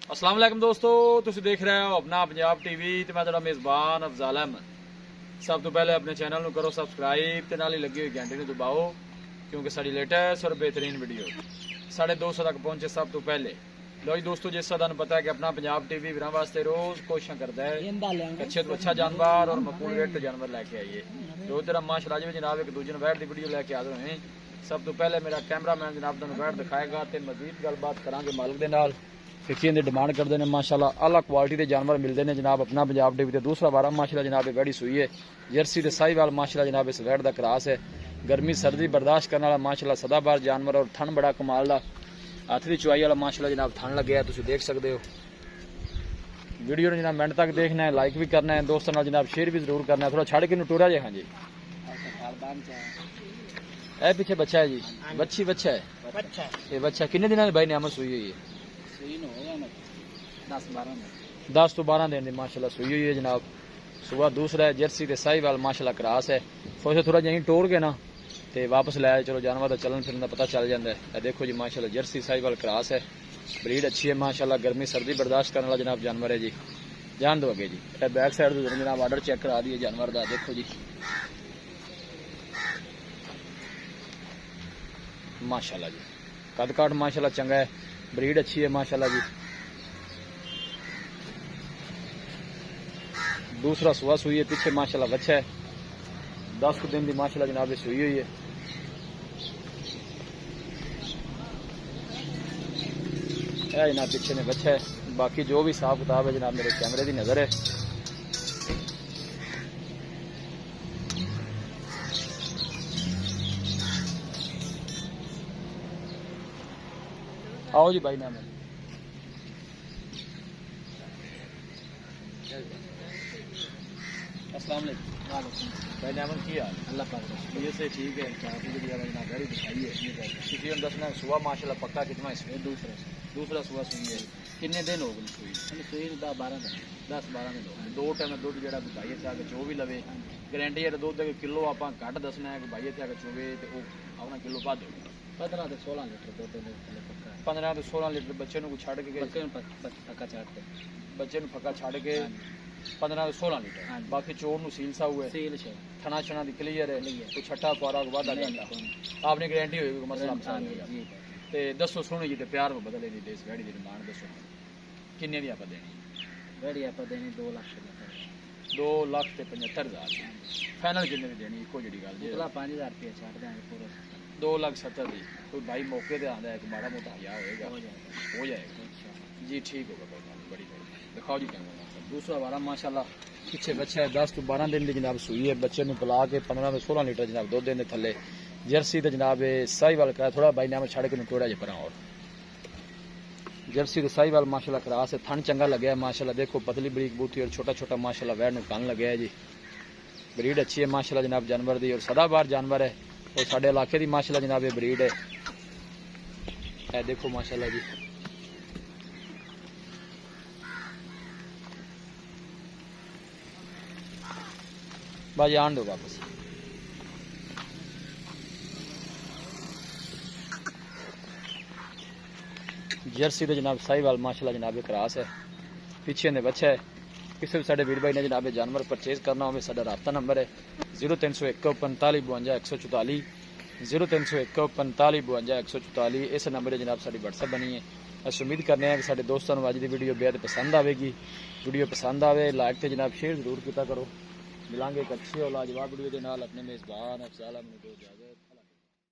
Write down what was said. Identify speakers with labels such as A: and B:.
A: अस्सलाम वालेकुम दोस्तों, तुसीं देख रहे हो अपना पंजाब टीवी ते मैं तुहाडा मेज़बान अफजाल अहमद। सब तो पहले अपने चैनल नूं करो सबसक्राइब ते नाल ही लगी हुई घंटी नूं दबाओ क्योंकि साडी लेटेस्ट और बेहतरीन वीडियो 250 तक पहुंचे सब तो पहले। लो जी दोस्तों, जिस तरह तुहानूं पता है कि अपना पंजाब टीवी वीरां वास्ते रोज़ कोशिशां करदा है अच्छे तो अच्छा जानवर और मकबूल रेट जानवर लैके आइए। जो तरह माशाअल्लाह जी जनाब एक दूजे वैट की वीडियो लैके हाज़िर होए। सब तो पहले मेरा कैमरामैन जनाब तुहानूं वैट दिखाएगा तो मजीद गलबात करांगे मालिक दे नाल। फिक्की की डिमांड करते हैं माशाल्लाह अलग क्वालिटी के जानवर मिलते हैं जनाब अपना पंजाब टीवी। दूसरा बारा माशाल्लाह जनाब वैड़ी सुई है जर्सी ते साहिवाल माशाल्लाह जनाब इस वैट का क्रॉस है। गर्मी सर्दी बर्दाश्त करने वाला माशाल्लाह सदाबार जानवर और थन बड़ा कमाल का हथ की चुआई वाला माशाल्लाह जनाब थन लगे तुम देख सकते हो। वीडियो ने जनाब मिनट तक देखना है, लाइक भी करना है, दोस्तों नाल जनाब शेयर भी जरूर करना है। थोड़ा छड़ के टूरा जे। हाँ जी ए पीछे बच्चा है जी, बच्ची बच्चा है ये बच्चा किन्ने दिन भाई नियामत सुई हुई है? 10 तो 12 दिन माशाल्लाह सुई हुई है जनाब। सुबह दूसरा है जर्सी ते साहिवाल माशाल्लाह क्रॉस है। सोचे थोड़ा यहीं टोर के ना ते वापस लाया चलो जानवर का चलन फिरन का पता चल जाता है। देखो जी माशाल्लाह जर्सी साहिवाल क्रॉस है, ब्रीड अच्छी है माशाल्लाह, गर्मी सर्दी बर्दाश्त करने वाला जनाब जानवर है जी। जान दो आगे जी। बैक साइड तो जनाब आर्डर चेक करा दिए जानवर का। देखो जी माशाल्लाह जी कद काट माशाल्लाह चंगा है, ब्रीड अच्छी है माशाल्लाह जी। दूसरा सुबह सुई है, पीछे माशाल्लाह बच्चा है 10 दिन की माशाल्लाह जनाब सुई हुई है। जनाब पीछे में बच्चा है, बाकी जो भी हिसाब किताब है जनाब मेरे कैमरे की नजर है। आओ जी भाई नाम है अस्सलाम वालेकुम भाई नामन की हाल? अल्लाह पाक ये से ठीक है। गाड़ी दिखाई है किसी ने दसना सुबह माशाल्लाह पक्का कितना इसमें दूसरा सुबह सुई है। कितने दिन हो गए सुई? 10-12 दिन 10-12 दिन हो गए। दो टाइम दुध जो भाई इतने आके चो भी लवे गारंटी है दुध किलो आप घट दसना है कि भाई इतने आके चोवे तो अपना किलो बद हो 15 से 16 लीटर दुध 15 से 16 लीटर बच्चे को छड़ के फक्का छड़ के बच्चे फक्का छड़ के 15 से 16 लीटर। बाकी चोर नु सील सा हुआ है थना छना दी क्लियर है तो छट्टा पारा वादा करता आपने गारंटी होगी मसला जी। ते दसो सुनो जी ते प्यार में बदले दी देश गाड़ी दी डिमांड दसो किन्ने दी आप देनी? गाड़ी आप देनी 2 लाख 2,75,000 फाइनल किन्ने दी देनी? इको जी गल जी 5,000 रुपया छड़ देंगे पूरा 2,70,000 दी। कोई भाई मौके ते आंदा है कि माड़ा मोटा हया होएगा हो जाएगा जी। ठीक होगा बड़ी दिखाओ जी कैमरा। दूसरा बारा माशाल्लाह पीछे बच्चा है 10 तो 12 दिन की जनाब सुई है। बच्चे ने पिला के 15 से 16 लीटर जनाब दुध देने थले जर्सी तो जनाब साहिवाल का थोड़ा भाई नाम छड़ के टोड़ा जे पर और जर्सी तो साहिवाल माशाल्लाह क्रॉस है। थन चंगा लगे है माशाल्लाह। देखो पतली बरीक बूटी और छोटा छोटा माशाल्लाह वैड़ कान लगे है जी। ब्रीड अच्छी है माशाल्लाह जनाब जानवर दी और सदाबार जानवर है और साडे इलाके की माशाल्लाह जनाब ये ब्रीड है। देखो माशाल्लाह जी बाजी आन दो वापस। जर्सी तो जनाब साहिवाल माशाल्लाह जनाब क्रॉस है। पीछे ने बच्चा है। किसी भी साढ़े वीर भाई ने जनाब जानवर परचेज करना हो साडा राब्ता नंबर है 0301 45 52 144 0301 45 52 144। इस नंबर जनाब साड़ी व्हाट्सएप बनी है। अस उम्मीद करने हैं कि साढ़े दोस्तों को अज की वीडियो बेहद पसंद आएगी। वीडियो पसंद आए लाइक तो जनाब शेयर जरूर किया करो। मिलांगे एक अच्छी और लाजवाब वीडियो के नाल। अपने मेज़बान अफजाल अहमद को इजाज़त।